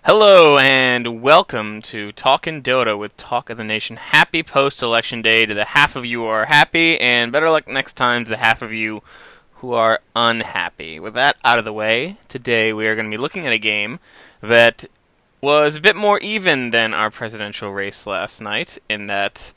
Hello and welcome to Talkin Dota with Talk of the Nation. Happy post-election day to the half of you who are happy, and better luck next time to the half of you who are unhappy. With that out of the way, today we are going to be looking at a game that was a bit more even than our presidential race last night, in that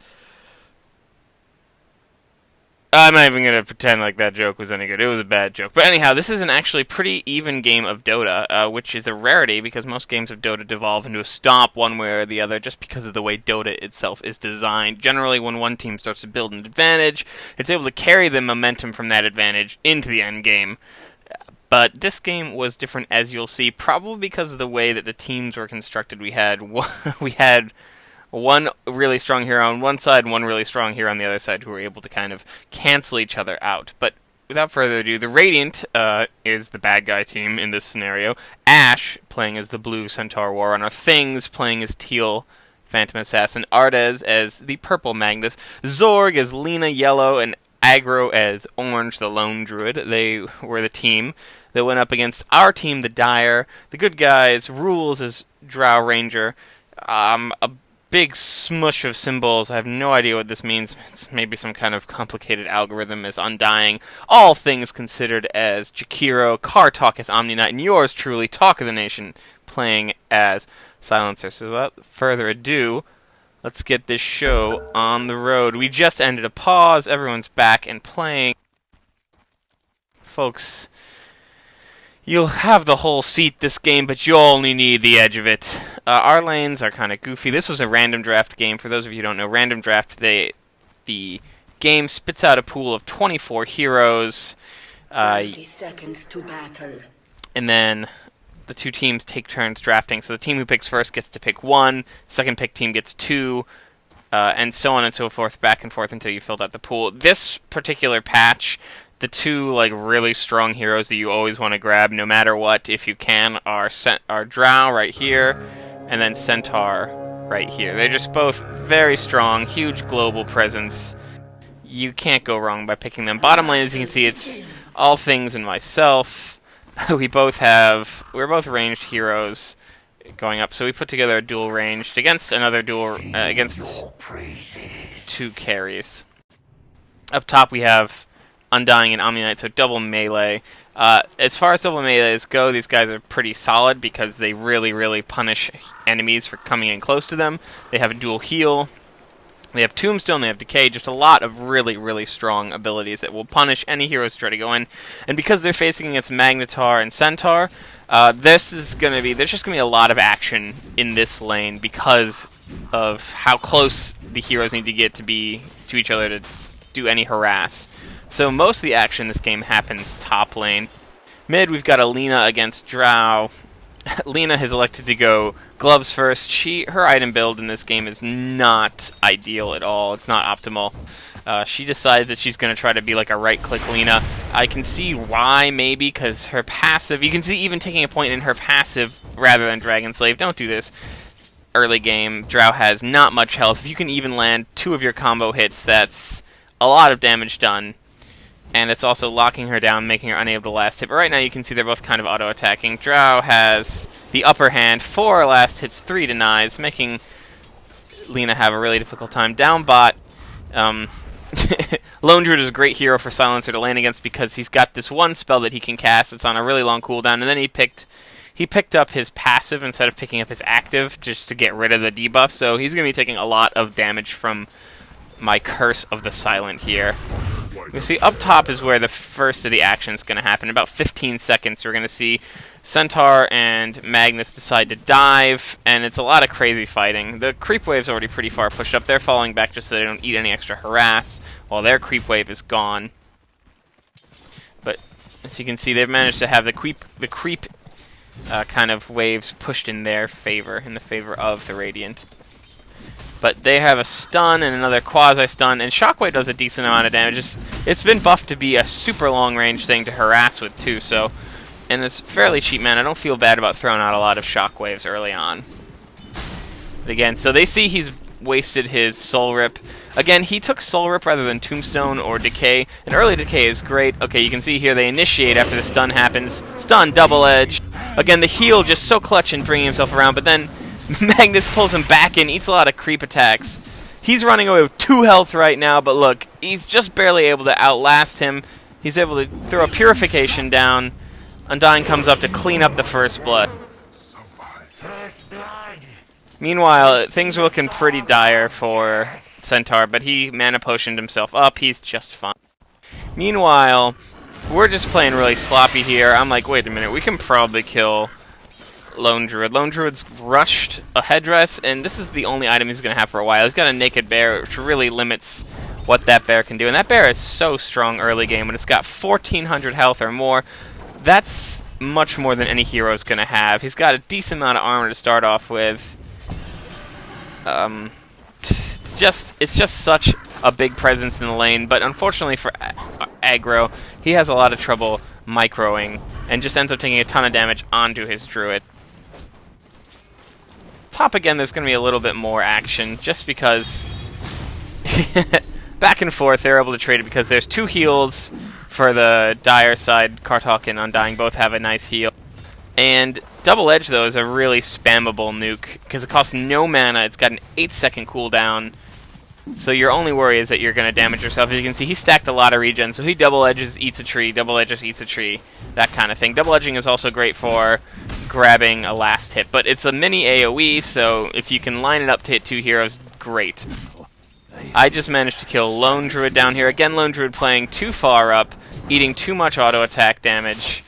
I'm not even going to pretend like that joke was any good. It was a bad joke. But anyhow, this is an actually pretty even game of Dota, which is a rarity because most games of Dota devolve into a stomp one way or the other just because of the way Dota itself is designed. Generally, when one team starts to build an advantage, it's able to carry the momentum from that advantage into the end game. But this game was different, as you'll see, probably because of the way that the teams were constructed. We had one really strong hero on one side and one really strong hero on the other side who were able to kind of cancel each other out. But without further ado, the Radiant is the bad guy team in this scenario. Ashe playing as the blue Centaur Warrunner. Things playing as teal Phantom Assassin. Ardes as the purple Magnus. Zorg as Lina yellow, and Aggro as orange, the lone druid. They were the team that went up against our team, the Dire. The good guys, Rules as drow ranger. A big smush of symbols. I have no idea what this means. It's maybe some kind of complicated algorithm as Undying. All things considered as Jakiro. Car Talk as Omni Knight. And yours truly, Talk of the Nation, playing as Silencer. So without further ado, let's get this show on the road. We just ended a pause. Everyone's back and playing. Folks, you'll have the whole seat this game, but you only need the edge of it. Our lanes are kind of goofy. This was a random draft game. For those of you who don't know, random draft, the game spits out a pool of 24 heroes. 30 seconds to battle. And then the two teams take turns drafting. So the team who picks first gets to pick one, second pick team gets two, and so on and so forth, back and forth until you filled out the pool. This particular patch, the two really strong heroes that you always want to grab, no matter what, if you can, are Drow right here, and then Centaur right here. They're just both very strong, huge global presence. You can't go wrong by picking them. Bottom lane, as you can see, it's all things and myself. We're both ranged heroes going up, so we put together a dual ranged against another dual against two carries. Up top we have Undying and Omni Knight, so double melee. As far as double melees go, these guys are pretty solid because they really punish enemies for coming in close to them. They have a dual heal. They have Tombstone, they have Decay, just a lot of really strong abilities that will punish any heroes who try to go in. And because they're facing against Magnetar and Centaur, there's just going to be a lot of action in this lane because of how close the heroes need to get to each other to do any harass. So most of the action in this game happens top lane. Mid, we've got a Lina against Drow. Lina has elected to go gloves first. Her item build in this game is not ideal at all. It's not optimal. She decides that she's going to try to be like a right-click Lina. I can see why, maybe, because her passive... You can see even taking a point in her passive rather than Dragon Slave. Don't do this. Early game, Drow has not much health. If you can even land two of your combo hits, that's a lot of damage done. And it's also locking her down, making her unable to last hit. But right now you can see they're both kind of auto-attacking. Drow has the upper hand, 4 last hits, 3 denies, making Lina have a really difficult time. Down bot, Lone Druid is a great hero for Silencer to lane against because he's got this one spell that he can cast. It's on a really long cooldown, and then he picked up his passive instead of picking up his active just to get rid of the debuff. So he's going to be taking a lot of damage from my Curse of the Silent here. You see, up top is where the first of the action is going to happen. In about 15 seconds, we're going to see Centaur and Magnus decide to dive, and it's a lot of crazy fighting. The creep wave's already pretty far pushed up. They're falling back just so they don't eat any extra harass, while their creep wave is gone. But as you can see, they've managed to have the creep kind of waves pushed in their favor, in the favor of the Radiant. But they have a stun and another quasi-stun, and Shockwave does a decent amount of damage. It's been buffed to be a super long-range thing to harass with, too, so... And it's fairly cheap, man. I don't feel bad about throwing out a lot of Shockwaves early on. But again, so they see he's wasted his Soul Rip. Again, he took Soul Rip rather than Tombstone or Decay, and early Decay is great. Okay, you can see here they initiate after the stun happens. Stun, double edge. Again, the heal just so clutch in bringing himself around, but then Magnus pulls him back in, eats a lot of creep attacks. He's running away with 2 health right now, but look, he's just barely able to outlast him. He's able to throw a purification down. Undying comes up to clean up the first blood. Meanwhile, things are looking pretty dire for Centaur, but he mana potioned himself up. He's just fine. Meanwhile, we're just playing really sloppy here. I'm like, wait a minute, we can probably kill Lone Druid. Lone Druid's rushed a headdress, and this is the only item he's going to have for a while. He's got a naked bear, which really limits what that bear can do. And that bear is so strong early game. When it's got 1,400 health or more, that's much more than any hero's going to have. He's got a decent amount of armor to start off with. It's just such a big presence in the lane, but unfortunately for aggro, he has a lot of trouble microing, and just ends up taking a ton of damage onto his druid. Top again, there's going to be a little bit more action, just because back and forth they're able to trade it because there's 2 heals for the dire side. Kartok and Undying both have a nice heal. And Double Edge, though, is a really spammable nuke, because it costs no mana, it's got an 8-second cooldown, so your only worry is that you're going to damage yourself. As you can see, he stacked a lot of regen, so he double edges, eats a tree, double edges, eats a tree, that kind of thing. Double edging is also great for grabbing a last hit, but it's a mini AoE, so if you can line it up to hit 2 heroes, great. I just managed to kill Lone Druid down here. Again, Lone Druid playing too far up, eating too much auto attack damage.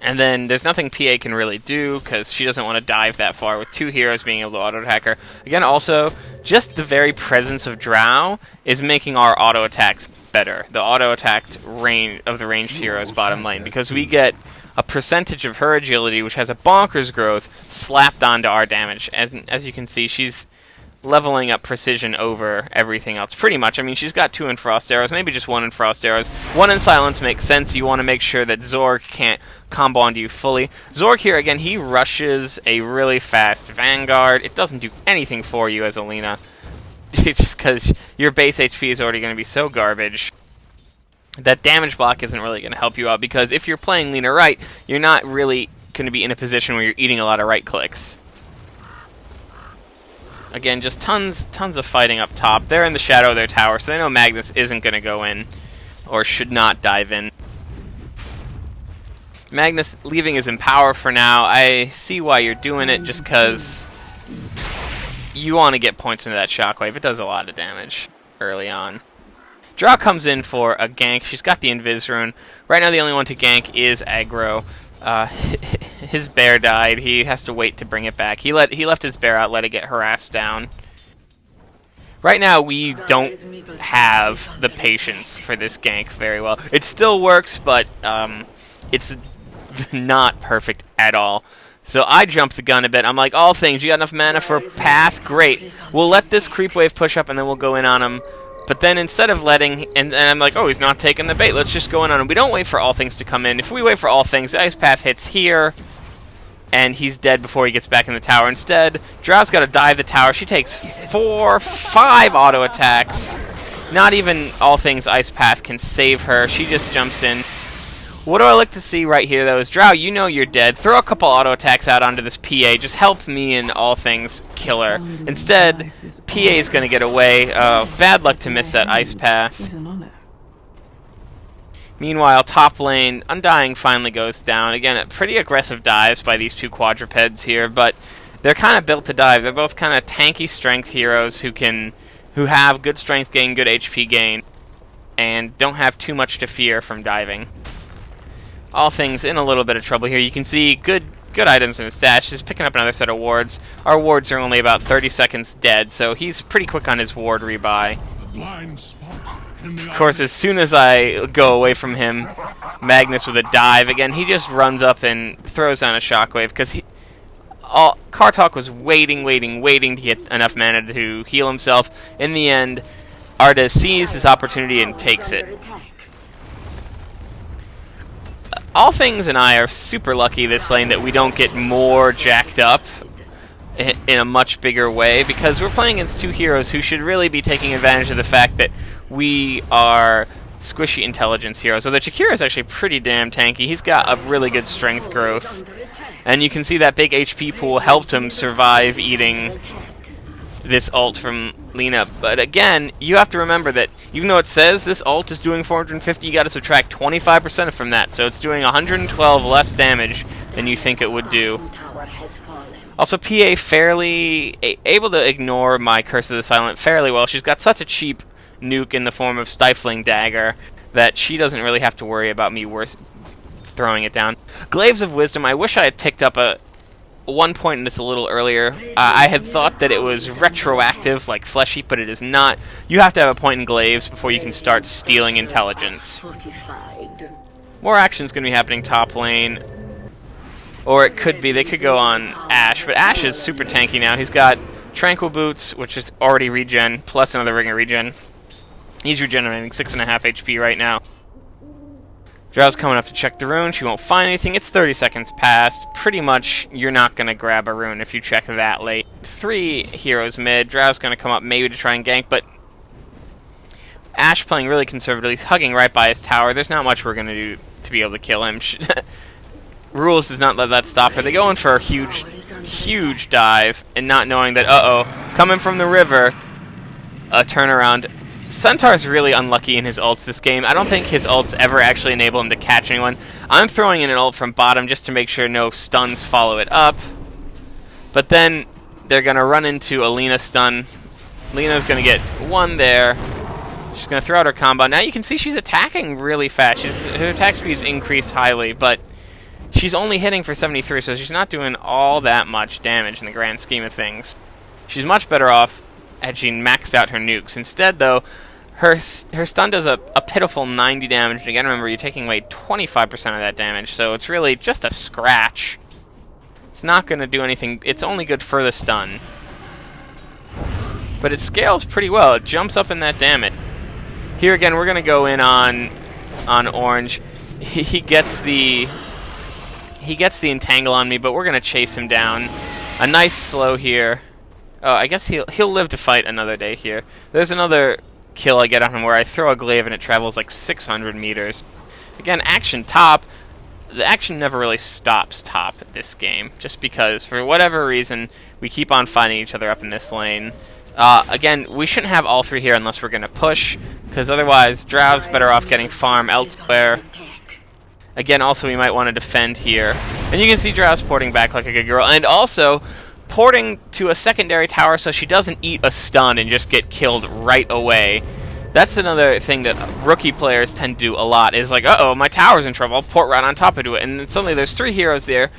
And then there's nothing PA can really do, because she doesn't want to dive that far with 2 heroes being able to auto-attack her. Again, also, just the very presence of drow is making our auto-attacks better. The auto-attacked range of the ranged heroes bottom lane, because we get a percentage of her agility, which has a bonkers growth, slapped onto our damage. As you can see, she's leveling up precision over everything else, pretty much. I mean, she's got 2 in Frost Arrows, maybe just 1 in Frost Arrows. 1 in Silence makes sense. You want to make sure that Zorg can't combo onto you fully. Zorg here, again, he rushes a really fast Vanguard. It doesn't do anything for you as Alina, just because your base HP is already going to be so garbage. That damage block isn't really going to help you out, because if you're playing Lina right, you're not really going to be in a position where you're eating a lot of right clicks. Again, just tons of fighting up top. They're in the shadow of their tower, so they know Magnus isn't going to go in, or should not dive in. Magnus leaving his Empower for now. I see why you're doing it, just because you want to get points into that Shockwave. It does a lot of damage early on. Drow comes in for a gank. She's got the Invis Rune. Right now the only one to gank is aggro. His bear died. He has to wait to bring it back. He left his bear out, let it get harassed down. Right now we don't have the patience for this gank very well. It still works, but it's not perfect at all. So I jumped the gun a bit. I'm like, all things, you got enough mana for Path? Great. We'll let this creep wave push up and then we'll go in on him. But then instead of letting, and I'm like, oh, he's not taking the bait, let's just go in on him. We don't wait for all things to come in. If we wait for all things, the Ice Path hits here, and he's dead before he gets back in the tower. Instead, Drow's got to dive the tower. She takes 5 auto attacks. Not even all things Ice Path can save her. She just jumps in. What do I like to see right here, though, is Drow, you know you're dead. Throw a couple auto attacks out onto this PA. Just help me and all things kill her. Instead, PA is going to get away. Bad luck to miss that Ice Path. Meanwhile, top lane, Undying finally goes down. Again, pretty aggressive dives by these 2 quadrupeds here, but they're kind of built to dive. They're both kind of tanky strength heroes who have good strength gain, good HP gain, and don't have too much to fear from diving. All things in a little bit of trouble here. You can see good items in his stash. Just picking up another set of wards. Our wards are only about 30 seconds dead, so he's pretty quick on his ward rebuy. Of course, as soon as I go away from him, Magnus with a dive. Again, he just runs up and throws down a shockwave, because Kartok was waiting to get enough mana to heal himself. In the end, Arda sees this opportunity and takes it. All Things and I are super lucky this lane that we don't get more jacked up in a much bigger way, because we're playing against 2 heroes who should really be taking advantage of the fact that we are squishy intelligence hero. So the Chikira is actually pretty damn tanky. He's got a really good strength growth. And you can see that big HP pool helped him survive eating this ult from Lina. But again, you have to remember that even though it says this ult is doing 450, you got to subtract 25% from that. So it's doing 112 less damage than you think it would do. Also, PA fairly able to ignore my Curse of the Silent fairly well. She's got such a cheap nuke in the form of Stifling Dagger that she doesn't really have to worry about me throwing it down. Glaives of Wisdom, I wish I had picked up one point in this a little earlier. I had thought that it was retroactive, like Fleshy, but it is not. You have to have a point in Glaives before you can start stealing intelligence. More action's going to be happening top lane. Or it could be, they could go on Ashe, but Ashe is super tanky now. He's got Tranquil Boots, which is already regen, plus another Ring of Regen. He's regenerating 6.5 HP right now. Drow's coming up to check the rune. She won't find anything. It's 30 seconds past. Pretty much, you're not going to grab a rune if you check that late. 3 heroes mid. Drow's going to come up maybe to try and gank, but Ashe playing really conservatively, hugging right by his tower. There's not much we're going to do to be able to kill him. Rules does not let that stop her. They go in for a huge dive, and not knowing that, coming from the river, a turnaround. Centaur's really unlucky in his ults this game. I don't think his ults ever actually enable him to catch anyone. I'm throwing in an ult from bottom just to make sure no stuns follow it up. But then they're going to run into a Lina stun. Lina's going to get one there. She's going to throw out her combo. Now you can see she's attacking really fast. Her attack speed's increased highly, but she's only hitting for 73, so she's not doing all that much damage in the grand scheme of things. She's much better off had she maxed out her nukes. Instead, though, her stun does a pitiful 90 damage. And again, remember, you're taking away 25% of that damage, so it's really just a scratch. It's not going to do anything. It's only good for the stun. But it scales pretty well. It jumps up in that damage. Here again, we're going to go in on Orange. He gets the entangle on me, but we're going to chase him down. A nice slow here. Oh, I guess he'll live to fight another day here. There's another kill I get on him where I throw a glaive and it travels like 600 meters. Again, action top. The action never really stops top this game, just because, for whatever reason, we keep on fighting each other up in this lane. Again, we shouldn't have all 3 here unless we're going to push, because otherwise Drow's better off getting farm elsewhere. Again, also we might want to defend here. And you can see Drow's porting back like a good girl. And also, porting to a secondary tower so she doesn't eat a stun and just get killed right away. That's another thing that rookie players tend to do a lot, is like, my tower's in trouble, I'll port right on top of it. And then suddenly there's 3 heroes there.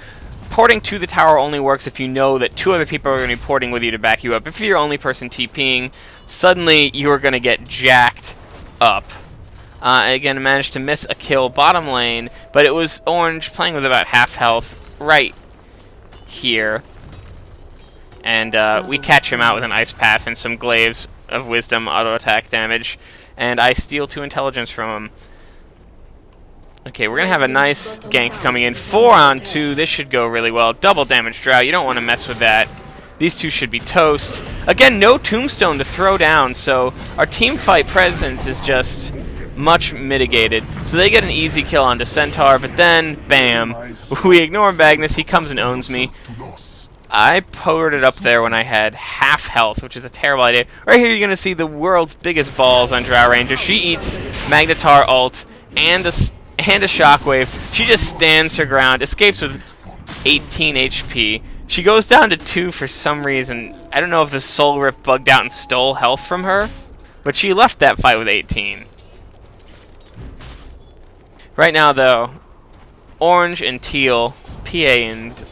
Porting to the tower only works if you know that 2 other people are going to be porting with you to back you up. If you're the only person TPing, suddenly you're going to get jacked up. Again, managed to miss a kill bottom lane, but it was Orange playing with about half health right here. And we catch him out with an Ice Path and some Glaives of Wisdom auto attack damage, and I steal 2 intelligence from him. Okay, we're going to have a nice gank coming in. 4 on 2, this should go really well. Double damage Drow, you don't want to mess with that. These 2 should be toast. Again, no tombstone to throw down, so our team fight presence is just much mitigated. So they get an easy kill onto Centaur, but then, bam, we ignore Magnus, he comes and owns me. I ported up there when I had half health, which is a terrible idea. Right here you're going to see the world's biggest balls on Drow Ranger. She eats Magnetar ult and a shockwave. She just stands her ground, escapes with 18 HP. She goes down to 2 for some reason. I don't know if the Soul Rip bugged out and stole health from her, but she left that fight with 18. Right now, though, Orange and Teal, PA and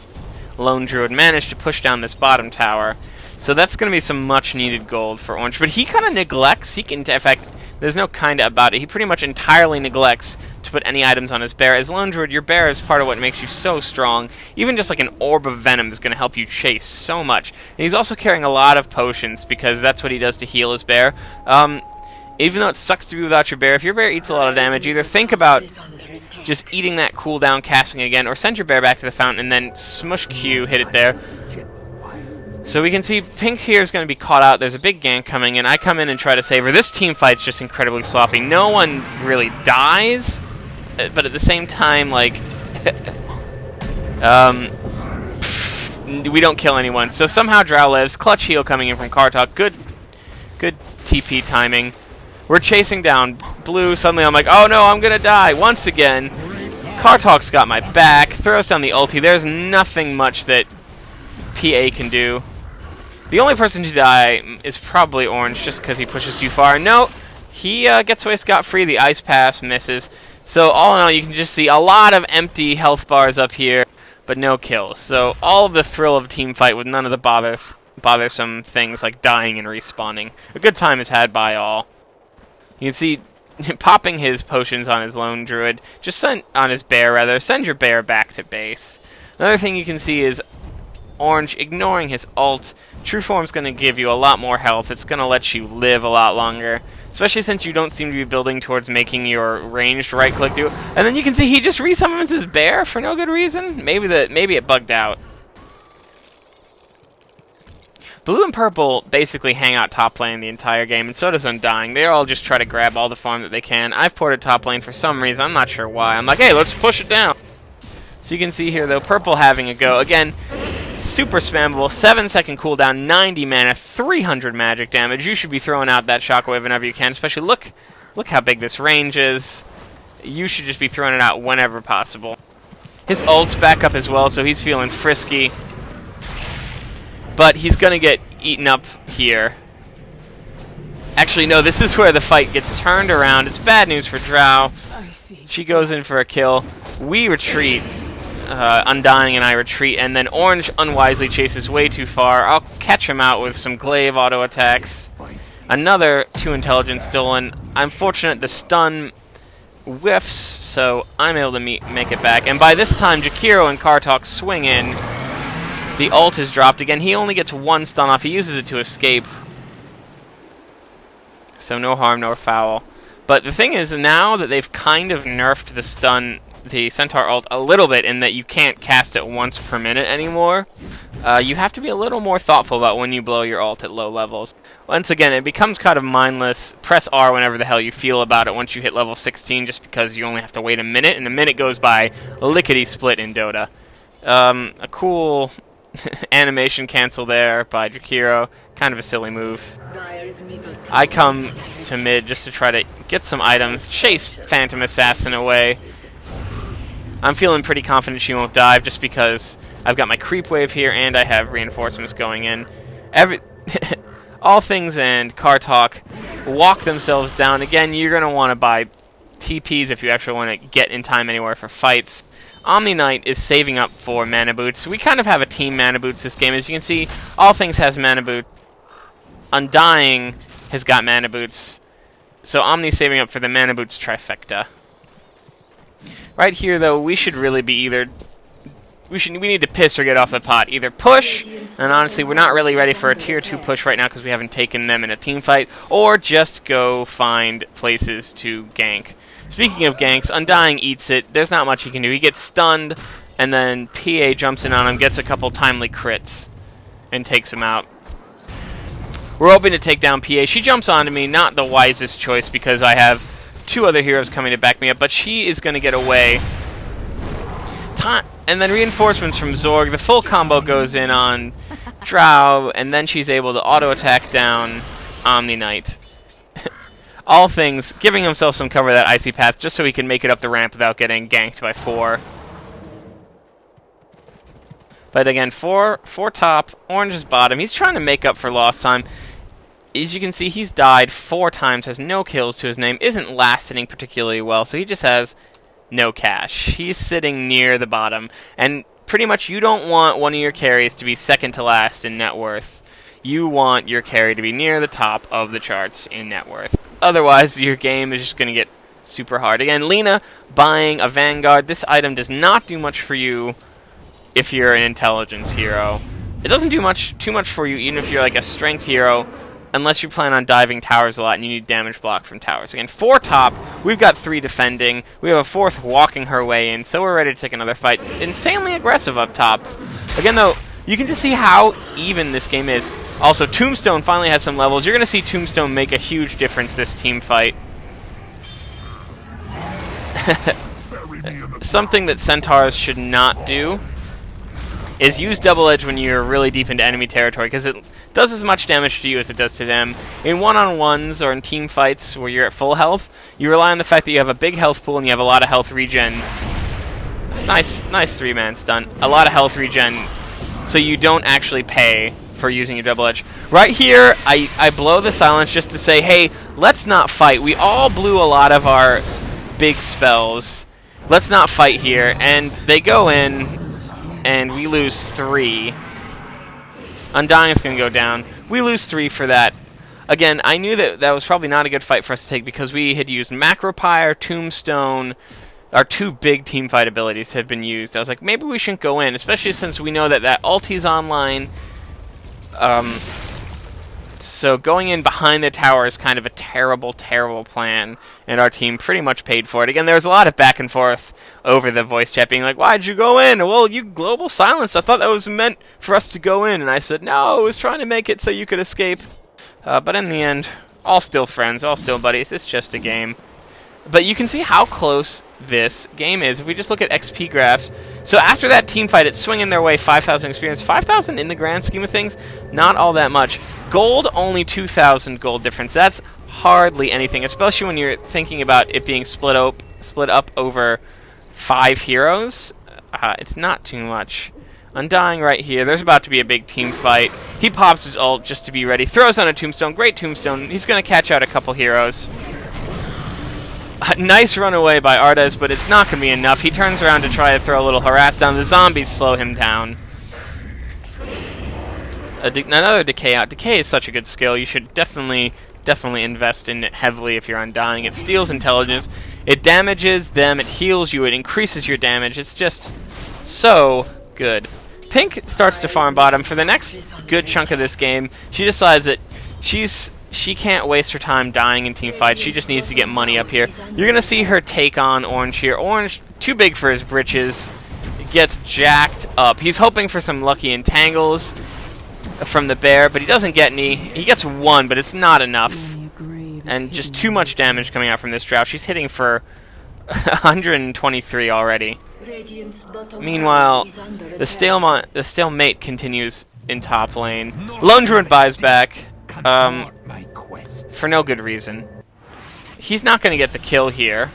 Lone Druid managed to push down this bottom tower. So that's going to be some much-needed gold for Orange. But he kind of neglects, in fact, there's no kinda about it. He pretty much entirely neglects to put any items on his bear. As Lone Druid, your bear is part of what makes you so strong. Even just like an orb of venom is going to help you chase so much. And he's also carrying a lot of potions because that's what he does to heal his bear. Even though it sucks to be without your bear, if your bear eats a lot of damage, either think about just eating that cooldown, casting again, or send your bear back to the fountain and then smush Q, hit it there. So we can see Pink here is going to be caught out. There's a big gank coming in. I come in and try to save her. This team fight's just incredibly sloppy. No one really dies, but at the same time, like, we don't kill anyone. So somehow Drow lives. Clutch heal coming in from Kartok. Good TP timing. We're chasing down blue. Suddenly I'm like, oh no, I'm going to die. Once again, Kartok's got my back. Throws down the ulti. There's nothing much that PA can do. The only person to die is probably Orange, just because he pushes too far. No, he gets away scot-free. The Ice Pass misses. So all in all, you can just see a lot of empty health bars up here, but no kills. So all of the thrill of a team fight with none of the bothersome things like dying and respawning. A good time is had by all. You can see popping his potions on his lone druid, on his bear rather, send your bear back to base. Another thing you can see is Orange ignoring his ult. True Form's going to give you a lot more health. It's going to let you live a lot longer, especially since you don't seem to be building towards making your ranged right click do. And then you can see he just resummons his bear for no good reason. Maybe it bugged out. Blue and purple basically hang out top lane the entire game, and so does Undying. They all just try to grab all the farm that they can. I've ported top lane for some reason. I'm not sure why. I'm like, hey, let's push it down. So you can see here, though, purple having a go. Again, super spammable, 7-second cooldown, 90 mana, 300 magic damage. You should be throwing out that shockwave whenever you can, especially look how big this range is. You should just be throwing it out whenever possible. His ult's back up as well, so he's feeling frisky. But he's going to get eaten up here. Actually, no, this is where the fight gets turned around. It's bad news for Drow. She goes in for a kill. We retreat. Undying and I retreat, and then Orange unwisely chases way too far. I'll catch him out with some glaive auto attacks. Another 2 intelligence stolen. I'm fortunate the stun whiffs, so I'm able to make it back. And by this time, Jakiro and Kartok swing in. The ult is dropped again. He only gets 1 stun off. He uses it to escape. So no harm, no foul. But the thing is, now that they've kind of nerfed the Centaur ult a little bit in that you can't cast it once per minute anymore, you have to be a little more thoughtful about when you blow your ult at low levels. Once again, it becomes kind of mindless. Press R whenever the hell you feel about it once you hit level 16, just because you only have to wait a minute, and a minute goes by lickety-split in Dota. A cool animation cancel there by Jakiro. Kind of a silly move. I come to mid just to try to get some items, chase Phantom Assassin away. I'm feeling pretty confident she won't dive just because I've got my creep wave here and I have reinforcements going in. All Things and Kartok walk themselves down. Again, you're going to want to buy TPs if you actually want to get in time anywhere for fights. Omni Knight is saving up for mana boots. We kind of have a team mana boots this game. As you can see, All Things has mana boots. Undying has got mana boots. So Omni's saving up for the mana boots trifecta. Right here, though, we should really be we need to piss or get off the pot. Either push, and honestly, we're not really ready for a tier 2 push right now because we haven't taken them in a team fight, or just go find places to gank. Speaking of ganks, Undying eats it. There's not much he can do. He gets stunned, and then PA jumps in on him, gets a couple timely crits, and takes him out. We're hoping to take down PA. She jumps onto me, not the wisest choice because I have 2 other heroes coming to back me up, but she is going to get away. And then reinforcements from Zorg. The full combo goes in on Drow, and then she's able to auto-attack down Omni Knight. All Things giving himself some cover of that icy path just so he can make it up the ramp without getting ganked by 4. But again, 4 top, Orange is bottom. He's trying to make up for lost time. As you can see, he's died 4 times, has no kills to his name, isn't last sitting particularly well, so he just has no cash. He's sitting near the bottom, and pretty much you don't want one of your carries to be second to last in net worth. You want your carry to be near the top of the charts in net worth. Otherwise, your game is just going to get super hard. Again, Lena buying a Vanguard. This item does not do much for you if you're an intelligence hero. It doesn't do too much for you even if you're like a strength hero, unless you plan on diving towers a lot and you need damage block from towers. Again, 4 top, we've got 3 defending, we have a 4th walking her way in, so we're ready to take another fight. Insanely aggressive up top. Again though, You can just see how even this game is. Also, Tombstone finally has some levels. You're going to see Tombstone make a huge difference this team fight. Something that centaurs should not do is use double edge when you're really deep into enemy territory, because it does as much damage to you as it does to them. In one-on-ones or in team fights where you're at full health, you rely on the fact that you have a big health pool and you have a lot of health regen. Nice 3-man stun. A lot of health regen, so you don't actually pay for using your double edge. Right here, I blow the silence just to say, hey, let's not fight. We all blew a lot of our big spells. Let's not fight here. And they go in, and we lose 3. Undying is going to go down. We lose 3 for that. Again, I knew that that was probably not a good fight for us to take because we had used Macropyre, Tombstone. Our 2 big team fight abilities had been used. I was like, maybe we shouldn't go in, especially since we know that that ulti's online. So going in behind the tower is kind of a terrible, terrible plan, and our team pretty much paid for it. Again, there was a lot of back and forth over the voice chat being like, why'd you go in? Well, you global silenced. I thought that was meant for us to go in. And I said, no, I was trying to make it so you could escape. But in the end, all still friends, all still buddies. It's just a game. But you can see how close this game is if we just look at XP graphs. So after that team fight, it's swinging their way 5,000 experience. 5,000 in the grand scheme of things, not all that much. Gold, only 2,000 gold difference. That's hardly anything, especially when you're thinking about it being split up over 5 heroes. It's not too much. Undying right here. There's about to be a big team fight. He pops his ult just to be ready. Throws on a tombstone. Great tombstone. He's going to catch out a couple heroes. Nice run away by Ardes, but it's not going to be enough. He turns around to try to throw a little harass down. The zombies slow him down. Another decay out. Decay is such a good skill. You should definitely invest in it heavily if you're Undying. It steals intelligence. It damages them. It heals you. It increases your damage. It's just so good. Pink starts to farm bottom. For the next good chunk of this game, she decides that she can't waste her time dying in team fights. She just needs to get money up here. You're going to see her take on Orange here. Orange, too big for his britches, gets jacked up. He's hoping for some lucky entangles from the bear, but he doesn't get any. He gets 1, but it's not enough. And just too much damage coming out from this drow. She's hitting for 123 already. Meanwhile, the stalemate continues in top lane. Lone Druid buys back. For no good reason. He's not going to get the kill here.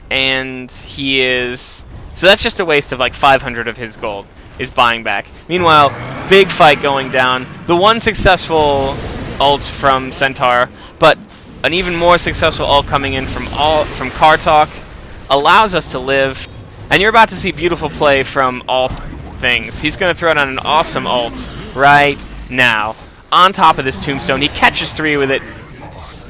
And he is... So that's just a waste of like 500 of his gold is buying back. Meanwhile, big fight going down. The one successful ult from Centaur, but an even more successful ult coming in from Kartok allows us to live. And you're about to see beautiful play from all things. He's going to throw down an awesome ult right now. On top of this tombstone, he catches 3 with it,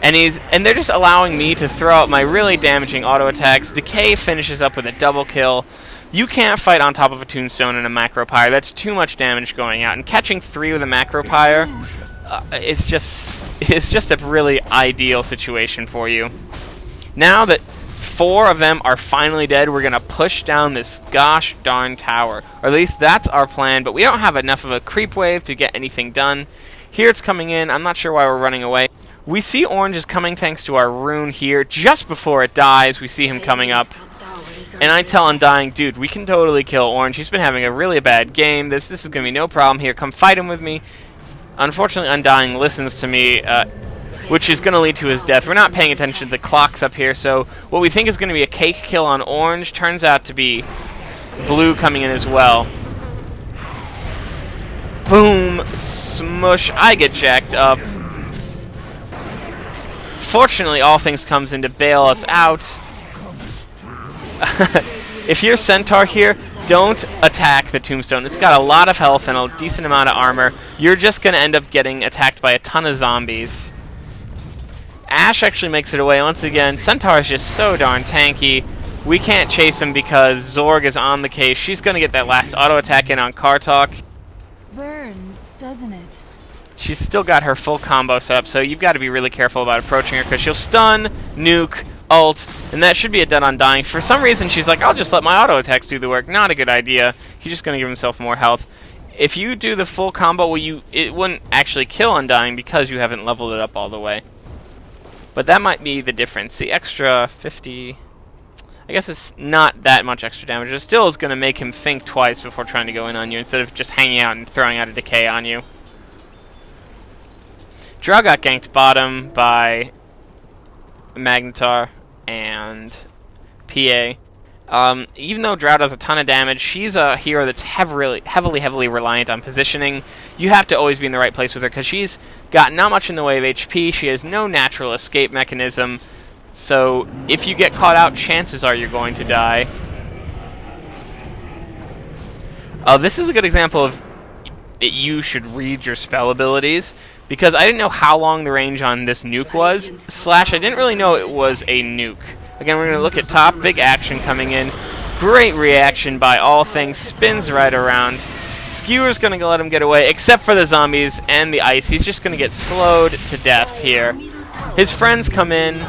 and they're just allowing me to throw out my really damaging auto attacks. Decay finishes up with a double kill. You can't fight on top of a tombstone and a Macropyre. That's too much damage going out. And catching 3 with a Macropyre is just a really ideal situation for you. Now that 4 of them are finally dead, we're going to push down this gosh darn tower. Or at least that's our plan, but we don't have enough of a creep wave to get anything done. Here it's coming in. I'm not sure why we're running away. We see Orange is coming thanks to our rune here. Just before it dies, we see him coming up. And I tell Undying, dude, we can totally kill Orange. He's been having a really bad game. This is going to be no problem here. Come fight him with me. Unfortunately, Undying listens to me, which is going to lead to his death. We're not paying attention to the clocks up here, so what we think is going to be a cake kill on Orange turns out to be Blue coming in as well. Boom! Smush! I get jacked up. Fortunately, All Things comes in to bail us out. If you're Centaur here, don't attack the tombstone. It's got a lot of health and a decent amount of armor. You're just going to end up getting attacked by a ton of zombies. Ashe actually makes it away once again. Centaur is just so darn tanky. We can't chase him because Zorg is on the case. She's going to get that last auto attack in on Kartok. Burns, doesn't it? She's still got her full combo set up, so you've got to be really careful about approaching her because she'll stun, nuke, ult, and that should be a dead Undying. For some reason, she's like, I'll just let my auto attacks do the work. Not a good idea. He's just going to give himself more health. if you do the full combo, well, it wouldn't actually kill Undying because you haven't leveled it up all the way. But that might be the difference. The extra 50... I guess it's not that much extra damage. It still is going to make him think twice before trying to go in on you, instead of just hanging out and throwing out a decay on you. Drow got ganked bottom by Magnetar and PA. Even though Drow does a ton of damage, she's a hero that's heavily reliant on positioning. You have to always be in the right place with her, because she's got not much in the way of HP. She has no natural escape mechanism. So, if you get caught out, chances are you're going to die. This is a good example of you should read your spell abilities, because I didn't know how long the range on this nuke was, / I didn't really know it was a nuke. Again, we're going to look at top, big action coming in. Great reaction by All Things, spins right around. Skewer's going to let him get away, except for the zombies and the ice. He's just going to get slowed to death here. His friends come in.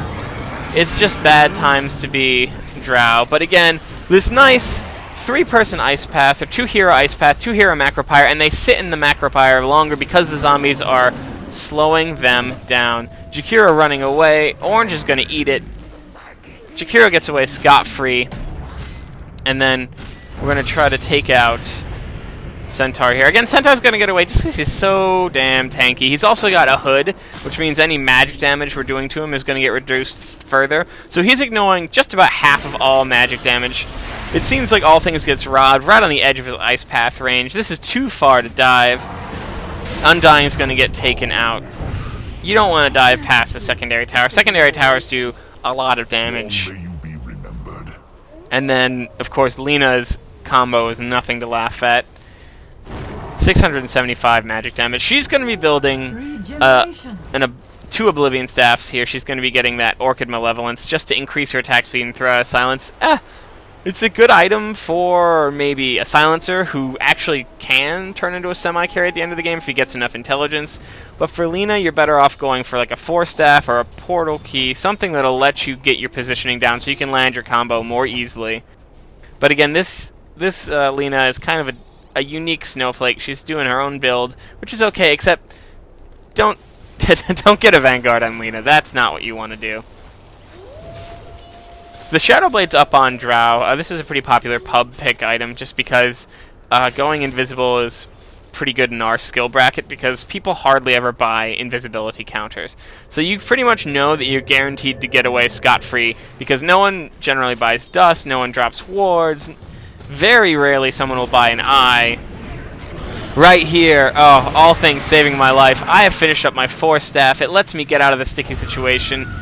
It's just bad times to be Drow. But again, this nice 3-person ice path, or 2-hero ice path, 2-hero macropyre, and they sit in the macropyre longer because the zombies are slowing them down. Jakiro running away. Orange is going to eat it. Jakiro gets away scot-free. And then we're going to try to take out Centaur here. Again, Centaur's going to get away just because he's so damn tanky. He's also got a hood, which means any magic damage we're doing to him is going to get reduced further. So he's ignoring just about half of all magic damage. It seems like All Things gets robbed right on the edge of his ice path range. This is too far to dive. Undying is going to get taken out. You don't want to dive past the secondary tower. Secondary towers do a lot of damage. And then, of course, Lena's combo is nothing to laugh at. 675 magic damage. She's going to be building 2 Oblivion Staffs here. She's going to be getting that Orchid Malevolence just to increase her attack speed and throw out a Silence. It's a good item for maybe a Silencer who actually can turn into a semi-carry at the end of the game if he gets enough intelligence. But for Lena, you're better off going for like a 4-staff or a Portal Key, something that'll let you get your positioning down so you can land your combo more easily. But again, this Lena is kind of a unique snowflake. She's doing her own build, which is okay, except don't get a Vanguard on Lena. That's not what you want to do. The Shadow Blade's up on Drow. This is a pretty popular pub pick item just because going invisible is pretty good in our skill bracket because people hardly ever buy invisibility counters. So you pretty much know that you're guaranteed to get away scot-free because no one generally buys dust, no one drops wards. Very rarely someone will buy an eye. Right here, oh, All Things saving my life. I have finished up my 4-staff. It lets me get out of the sticky situation.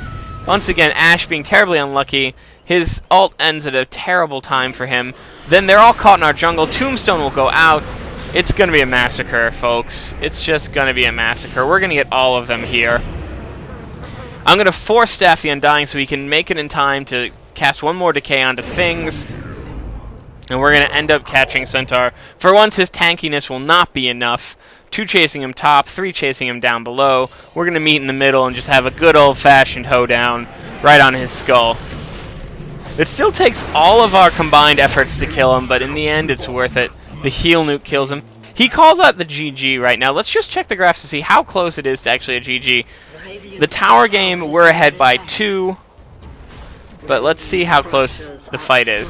Once again, Ash being terribly unlucky. His ult ends at a terrible time for him. Then they're all caught in our jungle. Tombstone will go out. It's going to be a massacre, folks. It's just going to be a massacre. We're going to get all of them here. I'm going to 4-staff the Undying so he can make it in time to cast 1 more decay onto things. And we're going to end up catching Centaur. For once, his tankiness will not be enough. 2 chasing him top, 3 chasing him down below. We're going to meet in the middle and just have a good old-fashioned hoedown right on his skull. It still takes all of our combined efforts to kill him, but in the end, it's worth it. The heal nuke kills him. He calls out the GG right now. Let's just check the graphs to see how close it is to actually a GG. The tower game, we're ahead by 2. But let's see how close the fight is.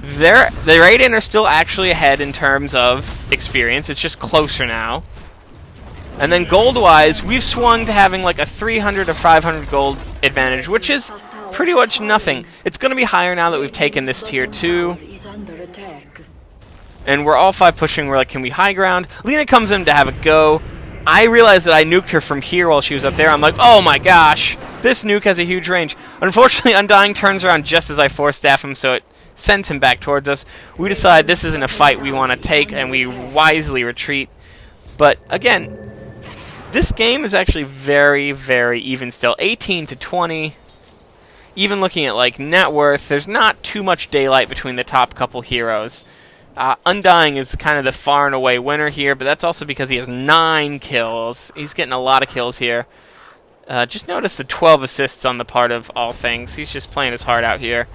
The Radiant are still actually ahead in terms of experience. It's just closer now. And then gold-wise, we've swung to having like a 300 or 500 gold advantage, which is pretty much nothing. It's going to be higher now that we've taken this tier 2. And we're all 5 pushing. We're like, can we high ground? Lena comes in to have a go. I realized that I nuked her from here while she was up there. I'm like, oh my gosh, this nuke has a huge range. Unfortunately, Undying turns around just as I 4-staff him, so it sends him back towards us. We decide this isn't a fight we want to take, and we wisely retreat. But again, this game is actually very, very even still. 18 to 20. Even looking at like net worth, there's not too much daylight between the top couple heroes. Undying is kind of the far and away winner here, but that's also because he has 9 kills. He's getting a lot of kills here. Just notice the 12 assists on the part of All Things. He's just playing his heart out here.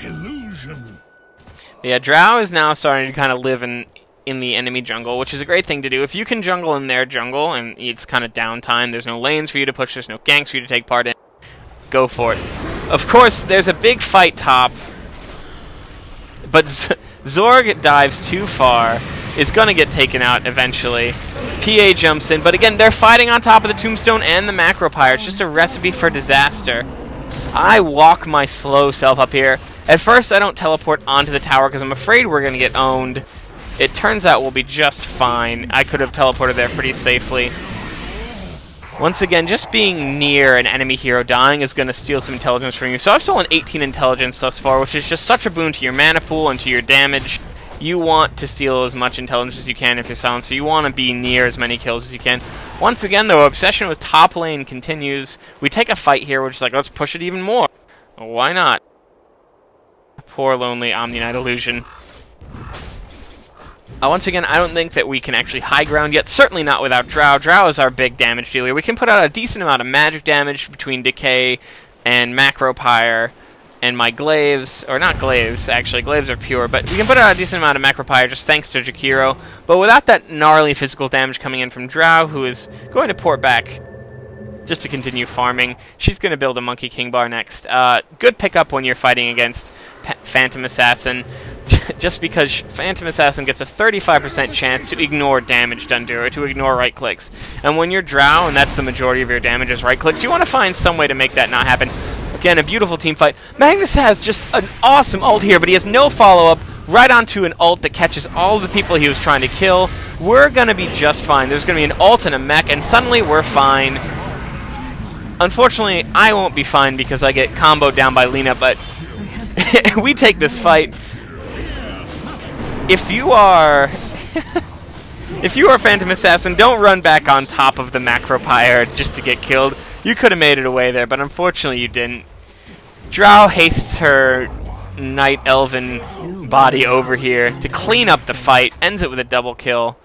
Illusion. Yeah, drow is now starting to kind of live in the enemy jungle, which is a great thing to do. If you can jungle in their jungle and it's kind of downtime, there's no lanes for you to push, there's no ganks for you to take part in, go for it. Of course, there's a big fight top, but Zorg dives too far, is going to get taken out eventually. PA jumps in, but again, they're fighting on top of the tombstone and the macro pyre. It's just a recipe for disaster. I walk my slow self up here. At first, I don't teleport onto the tower because I'm afraid we're going to get owned. It turns out we'll be just fine. I could have teleported there pretty safely. Once again, just being near an enemy hero dying is going to steal some intelligence from you. So I've stolen 18 intelligence thus far, which is just such a boon to your mana pool and to your damage. You want to steal as much intelligence as you can if you're silent, so you want to be near as many kills as you can. Once again, though, obsession with top lane continues. We take a fight here, which is like, let's push it even more. Why not? Poor, lonely Omni Knight Illusion. Once again, I don't think that we can actually high ground yet. Certainly not without Drow. Drow is our big damage dealer. We can put out a decent amount of magic damage between Decay and Macro Pyre and my Glaives. Or not Glaives, actually. Glaives are pure. But we can put out a decent amount of Macro Pyre just thanks to Jakiro. But without that gnarly physical damage coming in from Drow, who is going to port back just to continue farming. She's going to build a Monkey King bar next. Good pickup when you're fighting against Phantom Assassin. Just because Phantom Assassin gets a 35% chance to ignore damage done to her, to ignore right clicks. And when you're Drow, and that's the majority of your damage is right clicks, you want to find some way to make that not happen. Again, a beautiful team fight. Magnus has just an awesome ult here, but he has no follow-up right onto an ult that catches all the people he was trying to kill. We're going to be just fine. There's going to be an ult and a mech, and suddenly we're fine. Unfortunately, I won't be fine because I get comboed down by Lina, but we take this fight. If you are Phantom Assassin, don't run back on top of the Macro Pyre just to get killed. You could have made it away there, but unfortunately you didn't. Drow hastes her Night Elven body over here to clean up the fight, ends it with a double kill.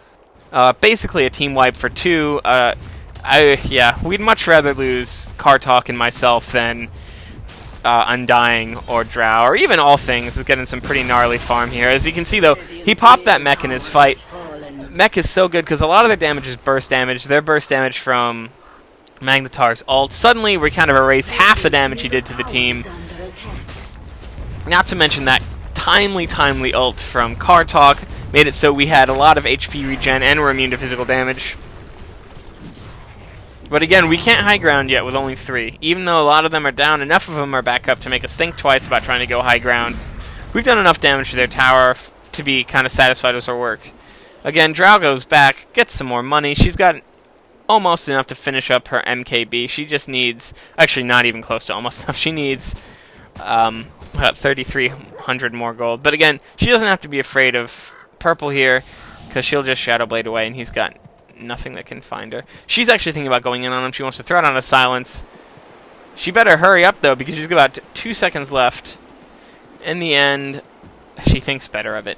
Basically a team wipe for 2. Yeah, we'd much rather lose Kartok and myself than Undying or Drow, or even All Things is getting some pretty gnarly farm here. As you can see, though, he popped that mech in his fight. Mech is so good because a lot of their damage is burst damage. Their burst damage from Magnetar's ult. Suddenly, we kind of erase half the damage he did to the team. Not to mention that timely ult from Kartok made it so we had a lot of HP regen and were immune to physical damage. But again, we can't high ground yet with only 3. Even though a lot of them are down, enough of them are back up to make us think twice about trying to go high ground. We've done enough damage to their tower to be kind of satisfied with our work. Again, Drow goes back, gets some more money. She's got almost enough to finish up her MKB. She just needs, actually not even close to almost enough. She needs about 3,300 more gold. But again, she doesn't have to be afraid of purple here because she'll just Shadow Blade away and he's got nothing that can find her. She's actually thinking about going in on him. She wants to throw it on a silence. She better hurry up, though, because she's got 2 seconds left. In the end, she thinks better of it.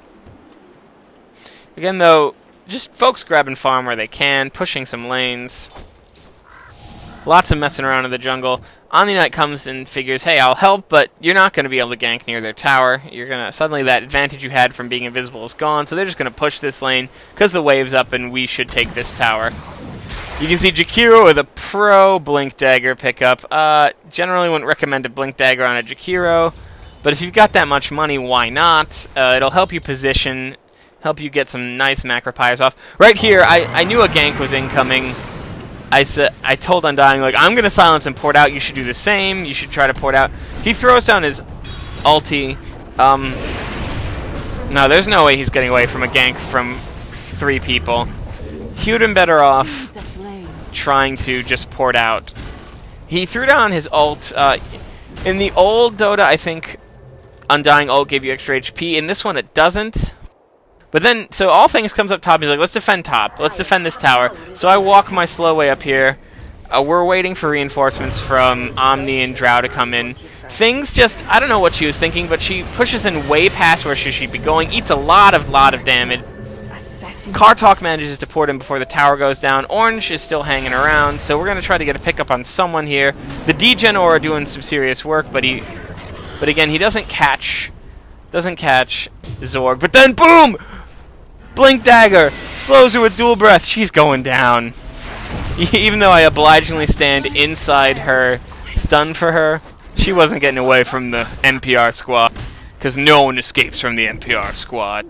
Again, though, just folks grabbing farm where they can, pushing some lanes. Lots of messing around in the jungle. Omni Knight comes and figures, hey, I'll help, but you're not going to be able to gank near their tower. You're gonna suddenly that advantage you had from being invisible is gone, so they're just going to push this lane because the wave's up and we should take this tower. You can see Jakiro with a pro Blink Dagger pickup. Generally wouldn't recommend a Blink Dagger on a Jakiro, but if you've got that much money, why not? It'll help you position, help you get some nice macro pyres off. Right here, I knew a gank was incoming. I told Undying, like, I'm going to silence and port out. You should do the same. You should try to port out. He throws down his ulti. No, there's no way he's getting away from a gank from 3 people. He would have been better off trying to just port out. He threw down his ult. In the old Dota, I think Undying ult gave you extra HP. In this one, it doesn't. But then, so All Things comes up top. He's like, let's defend top. Let's defend this tower. So I walk my slow way up here. We're waiting for reinforcements from Omni and Drow to come in. Things just, I don't know what she was thinking, but she pushes in way past where she should be going. Eats a lot of damage. Kartok manages to port him before the tower goes down. Orange is still hanging around, so we're going to try to get a pickup on someone here. The Degen are doing some serious work, but again, he doesn't catch Doesn't catch Zorg, but then boom! Blink Dagger slows her with dual breath. She's going down. Even though I obligingly stand inside her, stun for her, she wasn't getting away from the NPR squad. Because no one escapes from the NPR squad.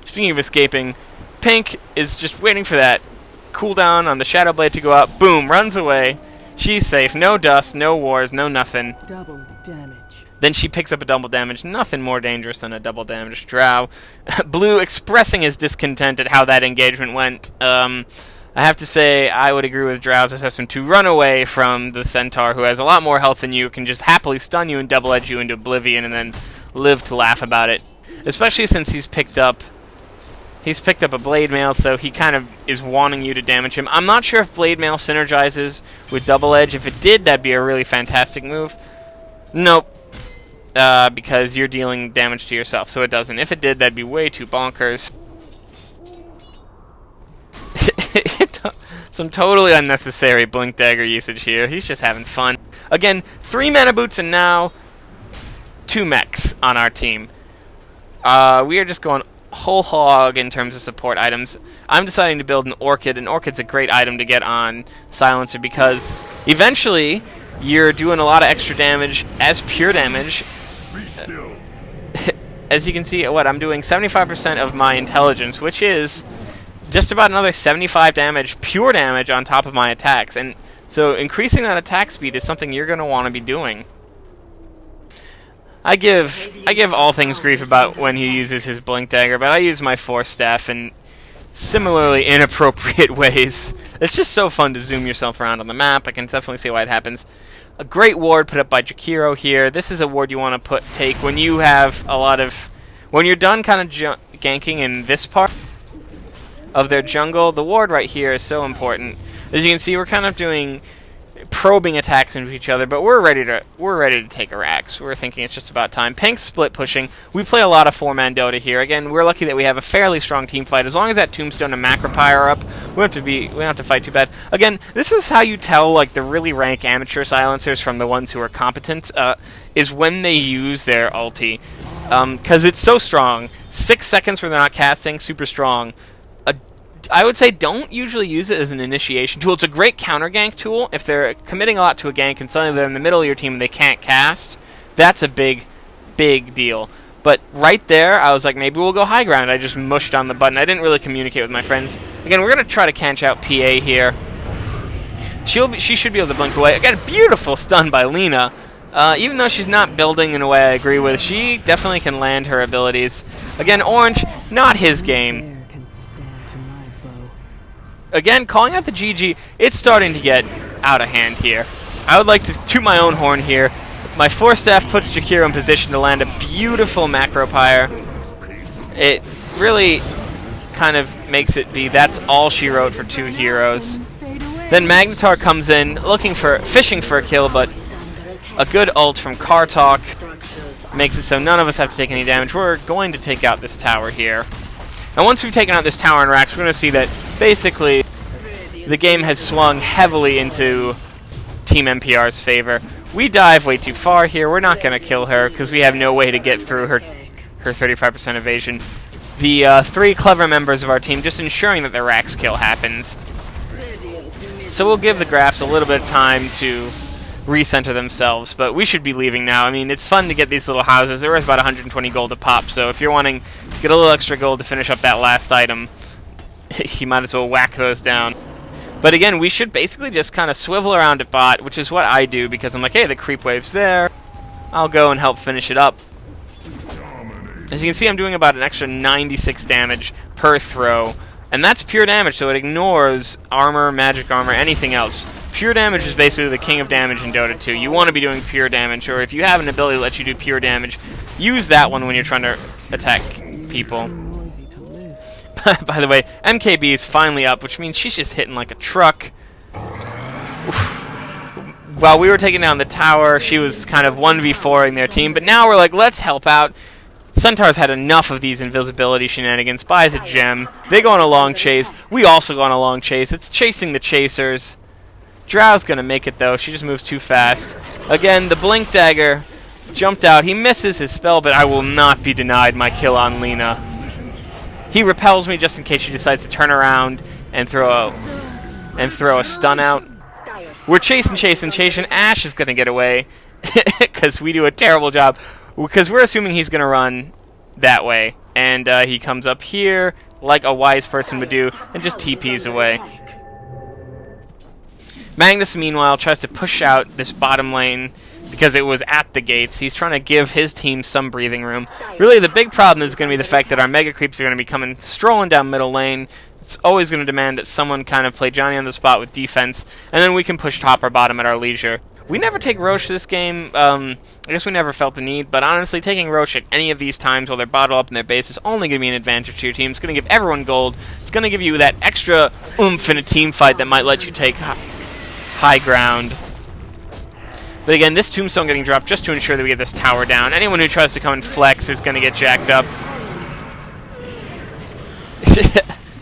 Speaking of escaping, Pink is just waiting for that cooldown on the Shadow Blade to go up. Boom, runs away. She's safe. No dust, no wars, no nothing. Double damage. Then she picks up a double damage. Nothing more dangerous than a double damage drow. Blue expressing his discontent at how that engagement went. I have to say, I would agree with Drow's assessment to run away from the centaur, who has a lot more health than you, can just happily stun you and double edge you into oblivion, and then live to laugh about it. Especially since he's picked up a blade mail, so he kind of is wanting you to damage him. I'm not sure if blade mail synergizes with double edge. If it did, that'd be a really fantastic move. Nope. Because you're dealing damage to yourself, so it doesn't. If it did, that'd be way too bonkers. Some totally unnecessary Blink Dagger usage here. He's just having fun. Again, 3 mana boots and now 2 mechs on our team. We are just going whole hog in terms of support items. I'm deciding to build an Orchid. An Orchid's a great item to get on Silencer because eventually you're doing a lot of extra damage as pure damage. As you can see, I'm doing 75% of my intelligence, which is just about another 75 damage, pure damage, on top of my attacks. And so increasing that attack speed is something you're going to want to be doing. I give all things grief about when he uses his Blink Dagger, but I use my Force Staff in similarly inappropriate ways. It's just so fun to zoom yourself around on the map. I can definitely see why it happens. A great ward put up by Jakiro here. This is a ward you want to take when you have a lot of... When you're done kind of ganking in this part of their jungle, the ward right here is so important. As you can see, we're kind of doing probing attacks into each other, but we're ready to take a Rax. We're thinking it's just about time. Pink's split pushing. We play a lot of 4-man Dota here. Again, we're lucky that we have a fairly strong team fight. As long as that Tombstone and Macropyre are up, we don't have to fight too bad. Again, this is how you tell like the really rank amateur silencers from the ones who are competent, is when they use their ulti. Because it's so strong. 6 seconds where they're not casting, super strong. I would say don't usually use it as an initiation tool. It's a great counter gank tool. If they're committing a lot to a gank and suddenly they're in the middle of your team and they can't cast, that's a big, big deal. But right there, I was like, maybe we'll go high ground. I just mushed on the button. I didn't really communicate with my friends. Again, we're going to try to catch out PA here. She should be able to blink away. I got a beautiful stun by Lena. Even though she's not building in a way I agree with, she definitely can land her abilities. Again, Orange, not his game. Again, calling out the GG, it's starting to get out of hand here. I would like to toot my own horn here. My Force Staff puts Jakiro in position to land a beautiful Macropyre. It really kind of makes it be that's all she wrote for 2 heroes. Then Magnetar comes in, fishing for a kill, but a good ult from Kartok makes it so none of us have to take any damage. We're going to take out this tower here. And once we've taken out this tower and Rax, we're going to see that basically the game has swung heavily into Team NPR's favor. We dive way too far here. We're not going to kill her because we have no way to get through her 35% evasion. The 3 clever members of our team just ensuring that the Rax kill happens. So we'll give the Graphs a little bit of time to recenter themselves, but we should be leaving now. I mean, it's fun to get these little houses. They're worth about 120 gold a pop, so if you're wanting to get a little extra gold to finish up that last item, you might as well whack those down. But again, we should basically just kind of swivel around at bot, which is what I do, because I'm like, hey, the creep wave's there. I'll go and help finish it up. As you can see, I'm doing about an extra 96 damage per throw, and that's pure damage, so it ignores armor, magic armor, anything else. Pure damage is basically the king of damage in Dota 2. You want to be doing pure damage, or if you have an ability that lets you do pure damage, use that one when you're trying to attack people. By the way, MKB is finally up, which means she's just hitting like a truck. Oof. While we were taking down the tower, she was kind of 1v4ing their team, but now we're like, let's help out. Centaur's had enough of these invisibility shenanigans, buys a gem, they go on a long chase, we also go on a long chase, it's chasing the chasers. Drow's gonna make it though, she just moves too fast. Again, the Blink Dagger Jumped out. He misses his spell, but I will not be denied my kill on Lena. He repels me just in case she decides to turn around and throw a stun out. We're chasing. Ash is going to get away because we do a terrible job. Because we're assuming he's going to run that way. And he comes up here like a wise person would do and just TPs away. Magnus, meanwhile, tries to push out this bottom lane because it was at the gates. He's trying to give his team some breathing room. Really, the big problem is going to be the fact that our mega creeps are going to be coming strolling down middle lane. It's always going to demand that someone kind of play Johnny on the spot with defense, and then we can push top or bottom at our leisure. We never take Roche this game. I guess we never felt the need, but honestly, taking Roche at any of these times while they're bottled up in their base is only going to be an advantage to your team. It's going to give everyone gold. It's going to give you that extra oomph in a team fight that might let you take high ground. But again, this tombstone getting dropped just to ensure that we get this tower down. Anyone who tries to come and flex is going to get jacked up.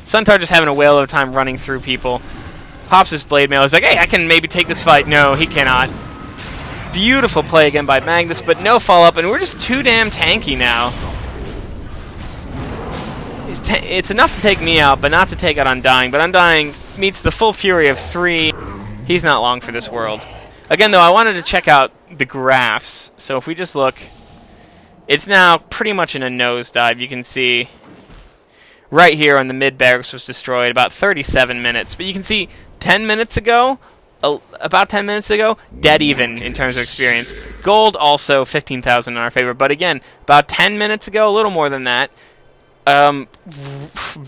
Centaur just having a whale of a time running through people. Pops his blade mail. He's like, hey, I can maybe take this fight. No, he cannot. Beautiful play again by Magnus, but no follow-up, and we're just too damn tanky now. It's enough to take me out, but not to take out Undying. But Undying meets the full fury of 3. He's not long for this world. Again, though, I wanted to check out the graphs. So if we just look, it's now pretty much in a nosedive. You can see right here on the mid barracks was destroyed about 37 minutes. But you can see 10 minutes ago, about 10 minutes ago, dead even in terms of experience. Gold also 15,000 in our favor. But again, about 10 minutes ago, a little more than that,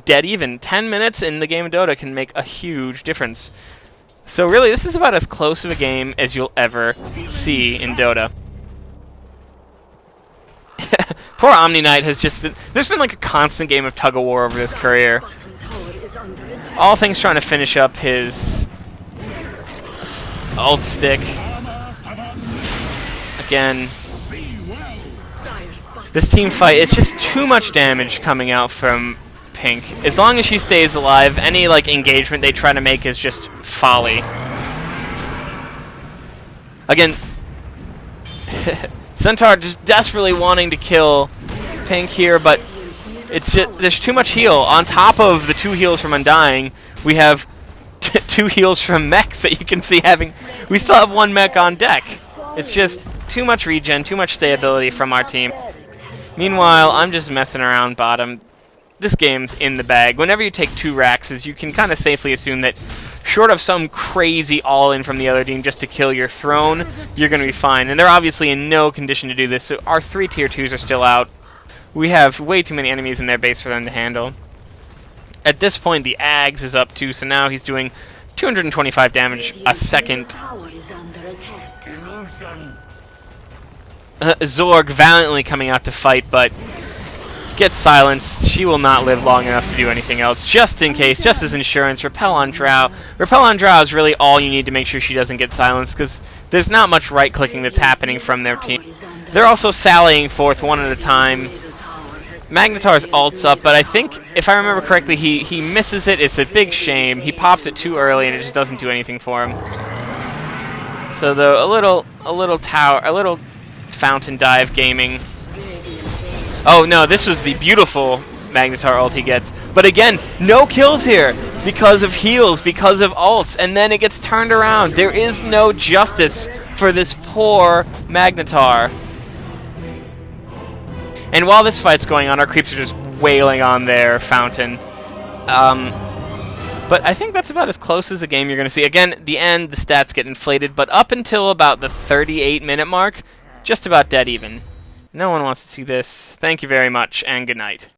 dead even. 10 minutes in the game of Dota can make a huge difference. So really, this is about as close of a game as you'll ever see in Dota. Poor Omni Knight has just been... There's been like a constant game of tug-of-war over this career. All things trying to finish up his ult stick. Again, this team fight, it's just too much damage coming out from Pink. As long as she stays alive, any like engagement they try to make is just folly. Again, Centaur just desperately wanting to kill Pink here, but it's just there's too much heal. On top of the 2 heals from Undying, we have 2 heals from mechs that you can see having. We still have 1 mech on deck. It's just too much regen, too much stayability from our team. Meanwhile, I'm just messing around bottom. This game's in the bag. Whenever you take 2 Raxes, you can kind of safely assume that short of some crazy all-in from the other team just to kill your throne, you're going to be fine. And they're obviously in no condition to do this, so our 3 tier 2s are still out. We have way too many enemies in their base for them to handle. At this point, the Ags is up too, so now he's doing 225 damage a second. Zorg valiantly coming out to fight, but gets silenced. She will not live long enough to do anything else. Just in case, just as insurance, repel on drow. Repel on drow is really all you need to make sure she doesn't get silenced, because there's not much right-clicking that's happening from their team. They're also sallying forth one at a time. Magnetar's ult's up, but I think, if I remember correctly, he misses it. It's a big shame. He pops it too early, and it just doesn't do anything for him. So a little fountain dive gaming. Oh no, this was the beautiful Magnetar ult he gets. But again, no kills here because of heals, because of ults, and then it gets turned around. There is no justice for this poor Magnetar. And while this fight's going on, our creeps are just wailing on their fountain. But I think that's about as close as a game you're going to see. Again, the end, the stats get inflated, but up until about the 38-minute mark, just about dead even. No one wants to see this. Thank you very much, and good night.